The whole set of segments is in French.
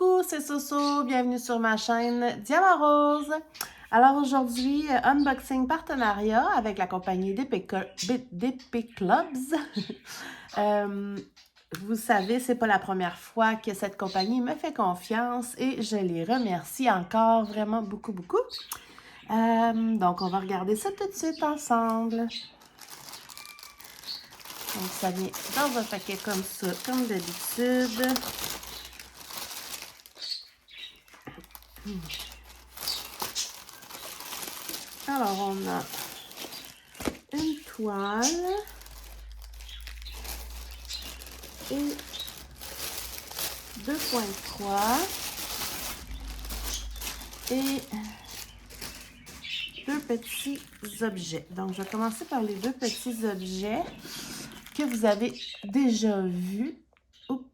Coucou, c'est Soso, bienvenue sur ma chaîne Diamant Rose. Alors aujourd'hui, unboxing partenariat avec la compagnie DP Clubs. Vous savez, c'est pas la première fois que cette compagnie me fait confiance et je les remercie encore vraiment beaucoup. Donc on va regarder ça tout de suite ensemble. Donc ça vient dans un paquet comme ça, comme d'habitude. Alors, on a une toile et deux points de croix et deux petits objets. Donc, je vais commencer par les deux petits objets que vous avez déjà vus. Oups,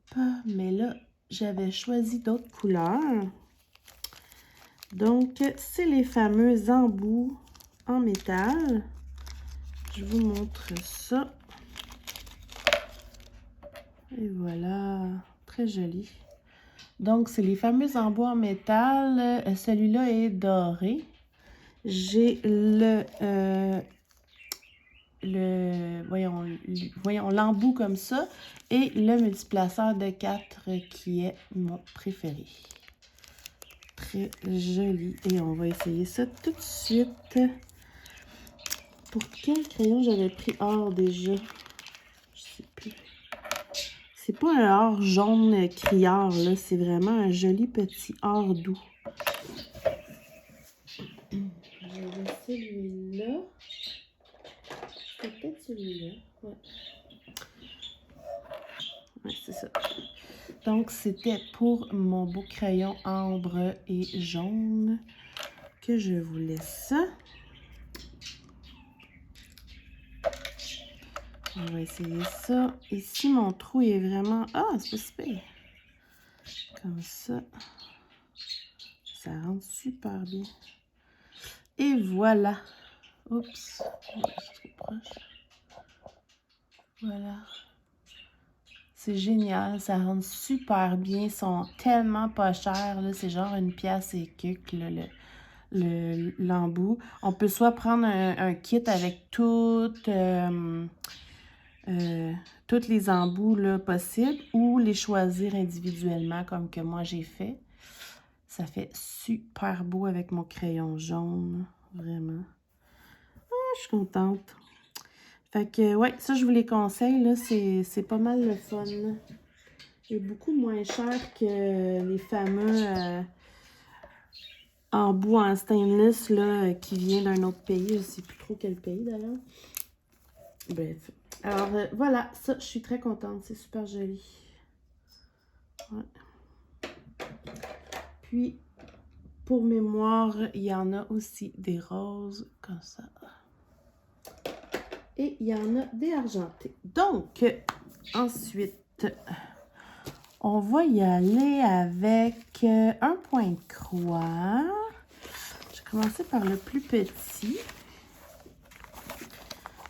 mais là, j'avais choisi d'autres couleurs. Donc, c'est les fameux embouts en métal. Je vous montre ça. Et voilà, très joli. Donc, c'est les fameux embouts en métal. Celui-là est doré. J'ai voyons, l'embout comme ça et le multiplaceur de 4 qui est mon préféré. Très joli. Et on va essayer ça tout de suite. Pour quel crayon j'avais pris or déjà? Je sais plus. C'est pas un or jaune criard, là. C'est vraiment un joli petit or doux. J'avais celui-là. C'est peut-être celui-là. Ouais. Ouais, c'est ça. Donc, c'était pour mon beau crayon ambre et jaune que je vous laisse. On va essayer ça. Ici, mon trou est vraiment... Ah, c'est pas super. Comme ça. Ça rentre super bien. Et voilà. Oups. Je suis trop proche. Voilà. C'est génial. Ça rentre super bien. Ils sont tellement pas chers. C'est genre une pièce et quelques, l'embout. On peut soit prendre un kit avec toutes les embouts là, possibles ou les choisir individuellement comme que moi j'ai fait. Ça fait super beau avec mon crayon jaune. Vraiment. Ah, je suis contente. Fait que, ouais, ça, je vous les conseille, là. C'est pas mal le fun. C'est beaucoup moins cher que les fameux embouts en stainless, là, qui vient d'un autre pays. Je sais plus trop quel pays, d'ailleurs. Bref. Alors, voilà. Ça, je suis très contente. C'est super joli. Ouais. Puis, pour mémoire, il y en a aussi des roses comme ça. Et il y en a des argentés. Donc, ensuite, on va y aller avec un point de croix. Je vais commencer par le plus petit.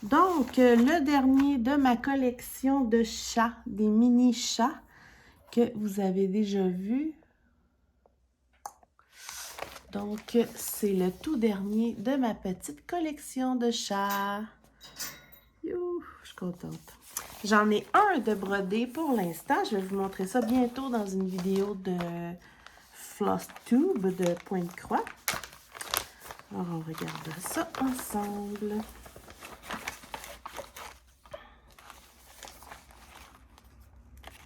Donc, le dernier de ma collection de chats, des mini chats que vous avez déjà vu. Donc, c'est le tout dernier de ma petite collection de chats. Youh, je suis contente. J'en ai un de brodé pour l'instant. Je vais vous montrer ça bientôt dans une vidéo de Floss Tube de point de croix. Alors, on regarde ça ensemble.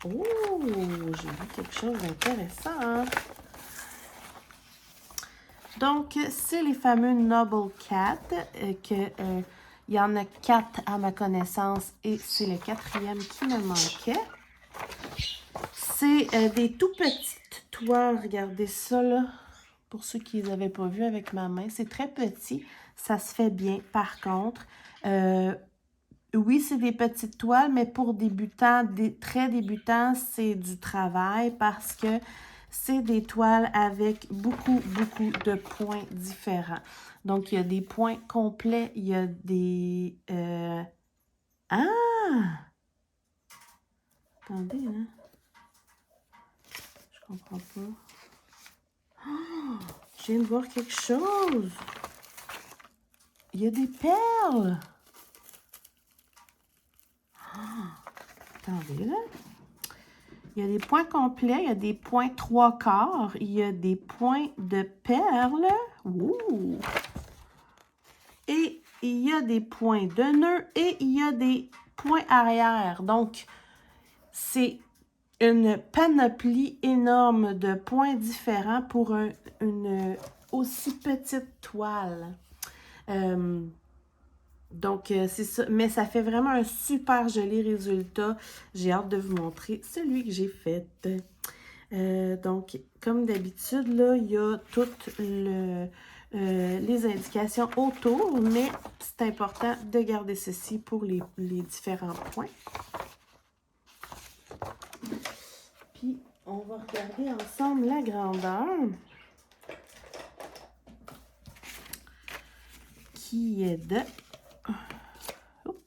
Oh, j'ai vu quelque chose d'intéressant. Donc, c'est les fameux Noble Cat, il y en a 4 à ma connaissance et c'est le 4e qui me manquait. C'est des tout petites toiles, regardez ça là, pour ceux qui ne les avaient pas vus avec ma main. C'est très petit, ça se fait bien. Par contre, oui, c'est des petites toiles, mais pour débutants, très débutants, c'est du travail parce que c'est des toiles avec beaucoup de points différents. Donc, il y a des points complets, il y a des... Ah! Attendez, hein? Je comprends pas. Oh, je viens de voir quelque chose. Il y a des perles. Attendez, là. Il y a des points complets, il y a des points 3/4, il y a des points de perles. Ouh! Et il y a des points de nœud et il y a des points arrière. Donc, c'est une panoplie énorme de points différents pour une aussi petite toile. Donc, c'est ça. Mais ça fait vraiment un super joli résultat. J'ai hâte de vous montrer celui que j'ai fait. Donc, comme d'habitude, là, il y a toutes les indications autour, mais c'est important de garder ceci pour les différents points. Puis, on va regarder ensemble la grandeur qui est de... Oups.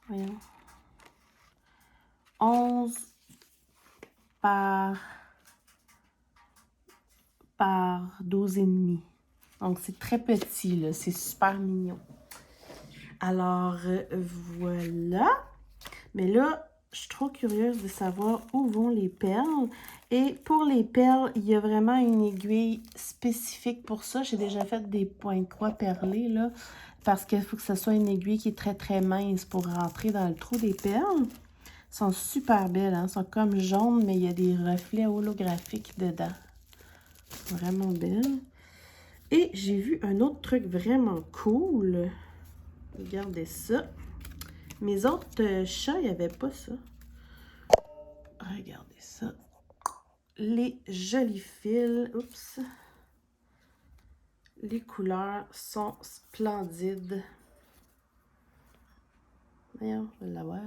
Voyons. 11 par 12,5. Donc, c'est très petit, là. C'est super mignon. Alors, voilà. Mais là, je suis trop curieuse de savoir où vont les perles. Et pour les perles, il y a vraiment une aiguille spécifique pour ça. J'ai déjà fait des points de croix perlés, là. Parce qu'il faut que ce soit une aiguille qui est très, très mince pour rentrer dans le trou des perles. Elles sont super belles, hein? Elles sont comme jaunes, mais il y a des reflets holographiques dedans. Vraiment belles. Et j'ai vu un autre truc vraiment cool. Regardez ça. Mes autres chats, il n'y avait pas ça. Regardez ça. Les jolis fils. Oups. Les couleurs sont splendides. Voyons, je vais l'avoir.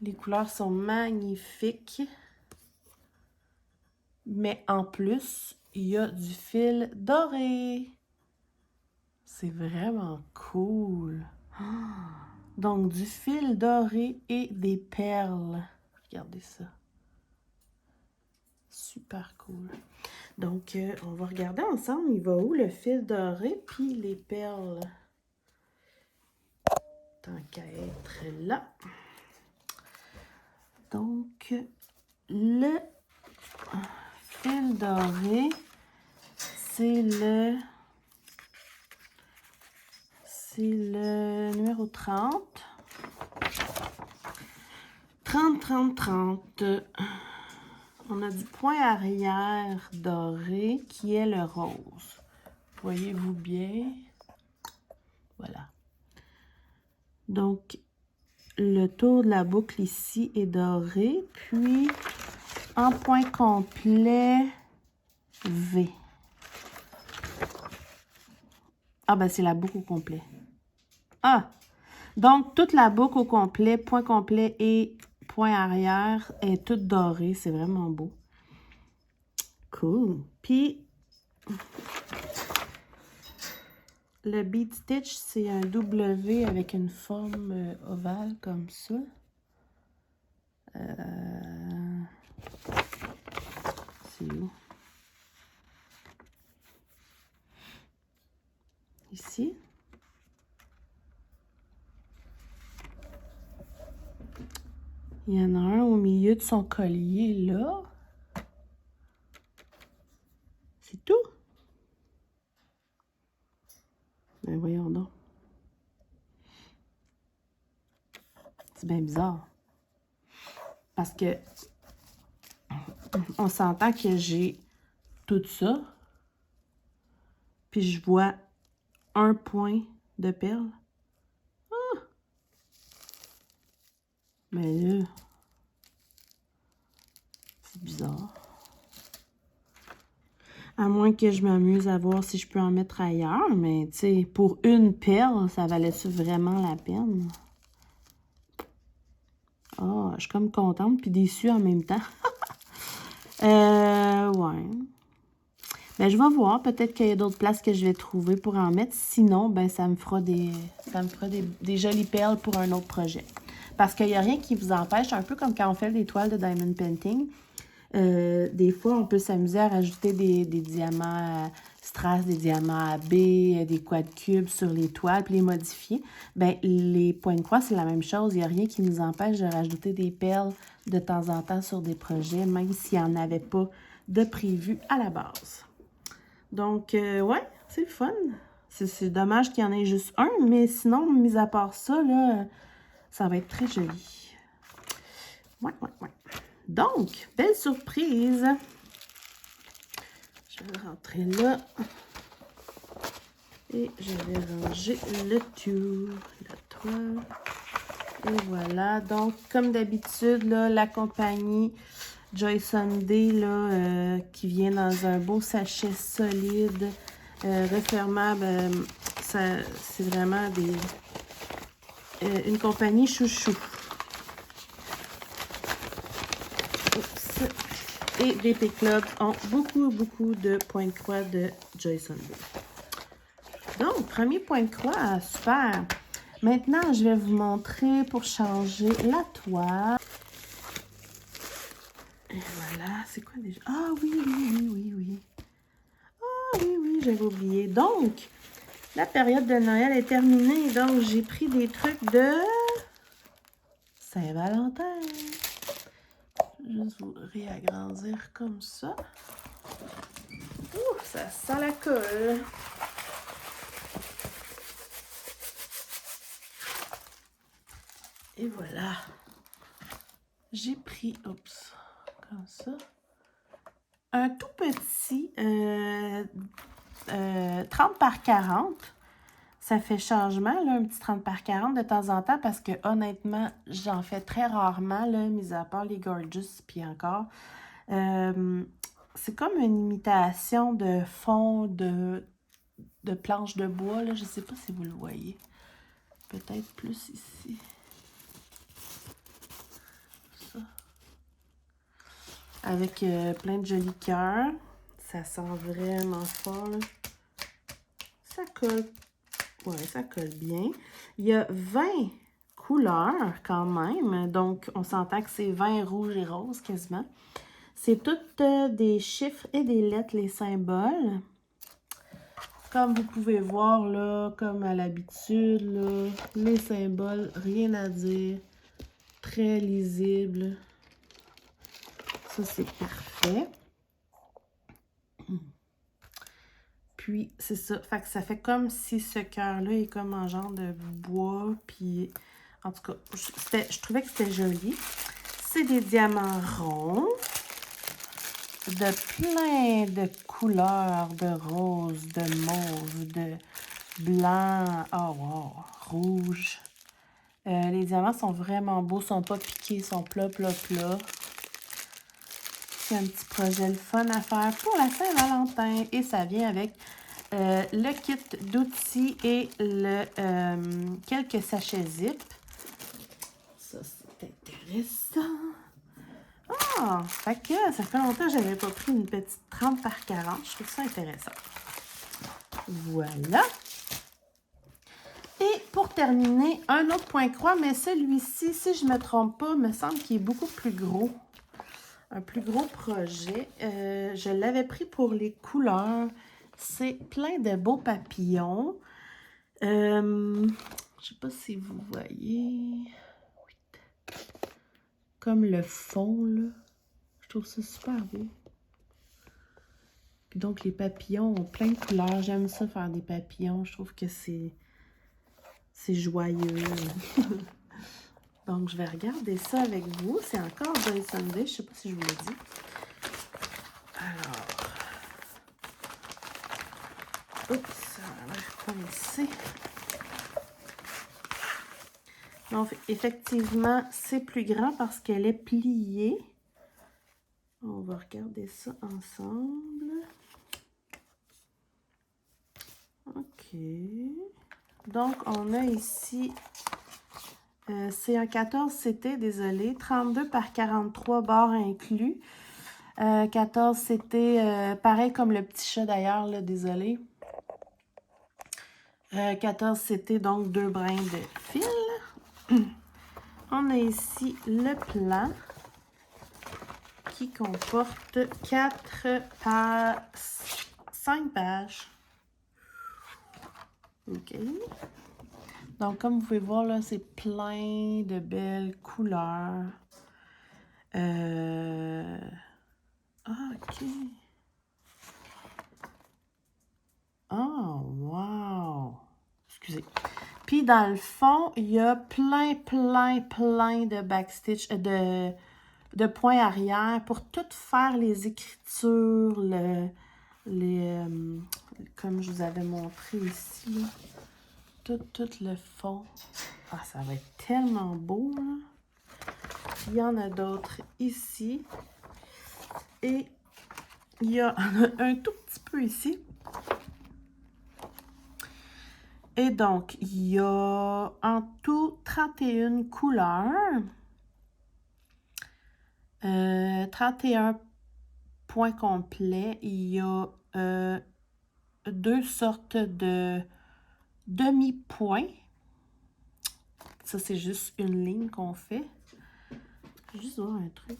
Les couleurs sont magnifiques. Mais en plus, il y a du fil doré. C'est vraiment cool. Donc, du fil doré et des perles. Regardez ça. Super cool. Donc, on va regarder ensemble. Il va où le fil doré puis les perles? Tant qu'à être là. Donc, le fil doré, c'est le numéro 30. 30, 30, 30. On a du point arrière doré qui est le rose. Voyez-vous bien? Voilà. Donc, le tour de la boucle ici est doré. Puis, en point complet, V. Ah, ben c'est la boucle au complet. Ah! Donc, toute la boucle au complet, point complet et point arrière est toute dorée. C'est vraiment beau. Cool. Puis, le bead stitch, c'est un W avec une forme ovale comme ça. C'est où? Ici. Il y en a un au milieu de son collier, là. C'est tout. Ben voyons donc. C'est bien bizarre. Parce que on s'entend que j'ai tout ça. Puis je vois un point de perle. Ah! Mais là, c'est bizarre. À moins que je m'amuse à voir si je peux en mettre ailleurs. Mais tu sais, pour une perle, ça valait-tu vraiment la peine? Ah, je suis comme contente puis déçue en même temps. Ouais. Ben, je vais voir. Peut-être qu'il y a d'autres places que je vais trouver pour en mettre. Sinon, ben, ça me fera des jolies perles pour un autre projet. Parce qu'il n'y a rien qui vous empêche, un peu comme quand on fait des toiles de diamond painting. Des fois, on peut s'amuser à rajouter des diamants strass, des diamants AB, des quad cubes sur les toiles, puis les modifier. Ben, les points de croix, c'est la même chose. Il n'y a rien qui nous empêche de rajouter des perles de temps en temps sur des projets, même s'il n'y en avait pas de prévu à la base. Donc, ouais, c'est le fun. C'est dommage qu'il y en ait juste un, mais sinon, mis à part ça, là, ça va être très joli. Ouais. Donc, belle surprise. Je vais rentrer là. Et je vais ranger le tout, la toile. Et voilà. Donc, comme d'habitude, là, la compagnie Joy Sunday, là, qui vient dans un beau sachet solide, refermable. C'est vraiment une compagnie chouchou. Oups. Et DP Club ont beaucoup de points de croix de Joy Sunday. Donc, premier point de croix, super. Maintenant, je vais vous montrer pour changer la toile. Et voilà, c'est quoi déjà? Ah oui. Ah oui, j'avais oublié. Donc, la période de Noël est terminée. Donc, j'ai pris des trucs de Saint-Valentin. Je vais juste vous réagrandir comme ça. Ouh, ça sent la colle. Et voilà. J'ai pris, oups, comme ça, un tout petit 30 par 40. Ça fait changement, là, un petit 30 par 40 de temps en temps, parce que honnêtement, j'en fais très rarement, là, mis à part les Gorgeous, puis encore. C'est comme une imitation de fond de planche de bois, là. Je ne sais pas si vous le voyez. Peut-être plus ici. Ça. Avec plein de jolis cœurs. Ça sent vraiment fort, là. Ça colle. Ouais, ça colle bien. Il y a 20 couleurs quand même. Donc, on s'entend que c'est 20 rouges et roses quasiment. C'est toutes des chiffres et des lettres, les symboles. Comme vous pouvez voir, là, comme à l'habitude, là, les symboles, rien à dire. Très lisible. Ça, c'est parfait. Puis, c'est ça. Fait que ça fait comme si ce cœur-là est comme en genre de bois. Puis, en tout cas, je trouvais que c'était joli. C'est des diamants ronds. De plein de couleurs, de rose, de mauve, de blanc. Oh, wow! Rouge. Les diamants sont vraiment beaux. Sont pas piqués. Sont plats. C'est un petit projet le fun à faire pour la Saint-Valentin. Et ça vient avec le kit d'outils et quelques sachets zip. Ça, c'est intéressant. Ah, fait que ça fait longtemps que je n'avais pas pris une petite 30 par 40. Je trouve ça intéressant. Voilà. Et pour terminer, un autre point croix, mais celui-ci, si je ne me trompe pas, me semble qu'il est beaucoup plus gros. Un plus gros projet. Je l'avais pris pour les couleurs. C'est plein de beaux papillons. Je ne sais pas si vous voyez. Comme le fond, là. Je trouve ça super beau. Puis donc, les papillons ont plein de couleurs. J'aime ça faire des papillons. Je trouve que c'est joyeux. Donc, je vais regarder ça avec vous. C'est encore Joy Sunday. Je ne sais pas si je vous l'ai dit. Alors. Oups, ça a l'air coincé. Donc, effectivement, c'est plus grand parce qu'elle est pliée. On va regarder ça ensemble. OK. Donc, on a ici, c'est un 14 CT, désolé, 32 par 43 barres inclus. 14 CT, pareil comme le petit chat d'ailleurs, là, désolé. 14 CT, donc 2 brins de fil. On a ici le plan qui comporte 4 pages, 5 pages. OK. Donc, comme vous pouvez voir, là, c'est plein de belles couleurs. OK. Oh, wow! Excusez. Puis, dans le fond, il y a plein de backstitch, de points arrière pour tout faire les écritures, comme je vous avais montré ici. Tout le fond. Ah, ça va être tellement beau, là. Il y en a d'autres ici. Et il y a un tout petit peu ici. Et donc, il y a en tout 31 couleurs. 31 points complets. Il y a 2 sortes de demi-points. Ça, c'est juste une ligne qu'on fait. Je vais juste voir un truc.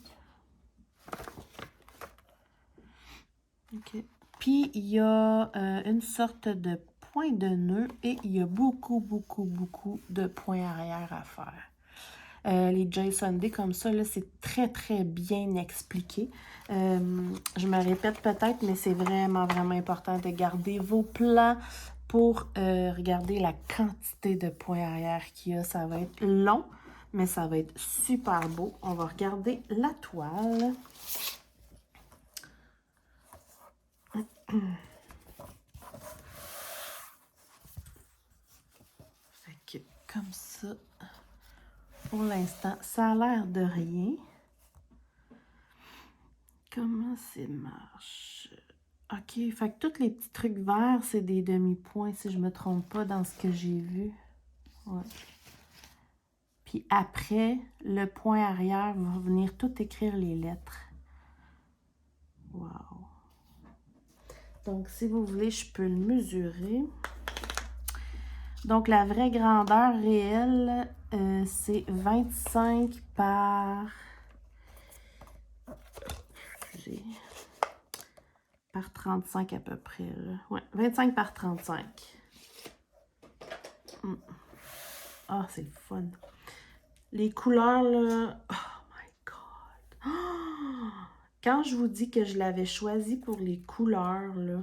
OK. Puis, il y a une sorte de point de nœud et il y a beaucoup de points arrière à faire. Les Jason Day comme ça, là, c'est très bien expliqué. Je me répète peut-être, mais c'est vraiment important de garder vos plans pour regarder la quantité de points arrière qu'il y a. Ça va être long, mais ça va être super beau. On va regarder la toile. Fait que comme ça, pour l'instant, ça a l'air de rien. Comment ça marche? OK, fait que tous les petits trucs verts, c'est des demi-points, si je me trompe pas dans ce que j'ai vu. Ouais. Puis après, le point arrière va venir tout écrire les lettres. Wow! Donc, si vous voulez, je peux le mesurer. Donc, la vraie grandeur réelle, c'est 25 par... par 35 à peu près. Là. Ouais, 25 par 35. Ah, c'est le fun. Les couleurs, là... Oh my God! Oh! Quand je vous dis que je l'avais choisi pour les couleurs, là...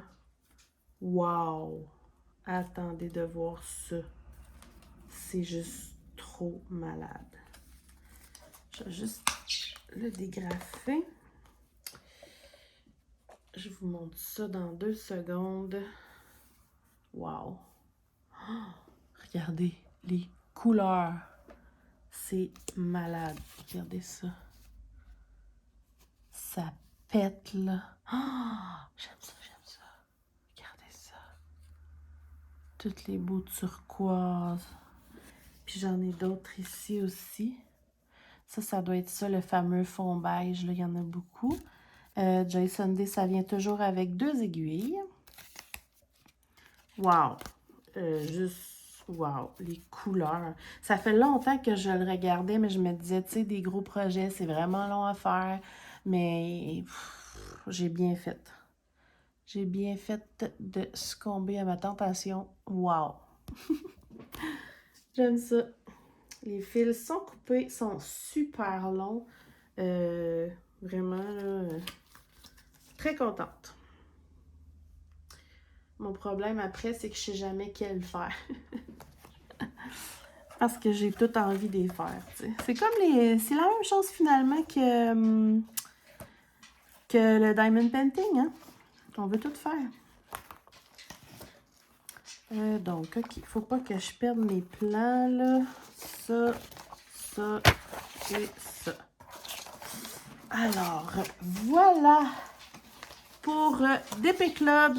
Wow! Attendez de voir ça. C'est juste trop malade. Je vais juste le dégrafer. Je vous montre ça dans 2 secondes. Wow! Oh, regardez les couleurs. C'est malade. Regardez ça. Ça pète, là. Oh, j'aime ça. Regardez ça. Toutes les beaux turquoises. Puis j'en ai d'autres ici aussi. Ça doit être ça, le fameux fond beige. Là, il y en a beaucoup. Jason Day, ça vient toujours avec 2 aiguilles. Wow! Juste, wow! Les couleurs. Ça fait longtemps que je le regardais, mais je me disais, tu sais, des gros projets, c'est vraiment long à faire. Mais j'ai bien fait. J'ai bien fait de succomber à ma tentation. Wow! J'aime ça. Les fils sont coupés, sont super longs. Vraiment, là, très contente. Mon problème après, c'est que je sais jamais quel faire. Parce que j'ai tout envie de les faire. T'sais. C'est comme les. C'est la même chose finalement que le diamond painting, hein? On veut tout faire. Donc, OK. Faut pas que je perde mes plans, là. Ça et ça. Alors, voilà pour DP Clubs,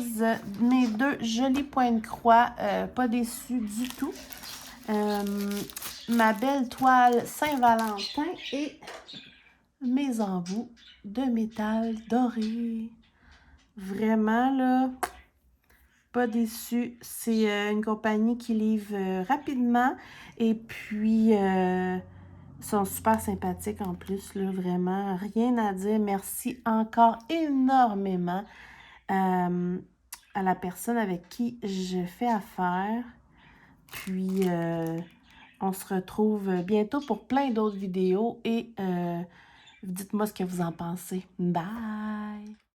mes 2 jolis points de croix. Pas déçus du tout. Ma belle toile Saint-Valentin et mes embouts de métal doré. Vraiment, là, pas déçu. C'est une compagnie qui livre rapidement et puis Ils sont super sympathiques en plus, là, vraiment. Rien à dire. Merci encore énormément à la personne avec qui je fais affaire. Puis, on se retrouve bientôt pour plein d'autres vidéos et dites-moi ce que vous en pensez. Bye!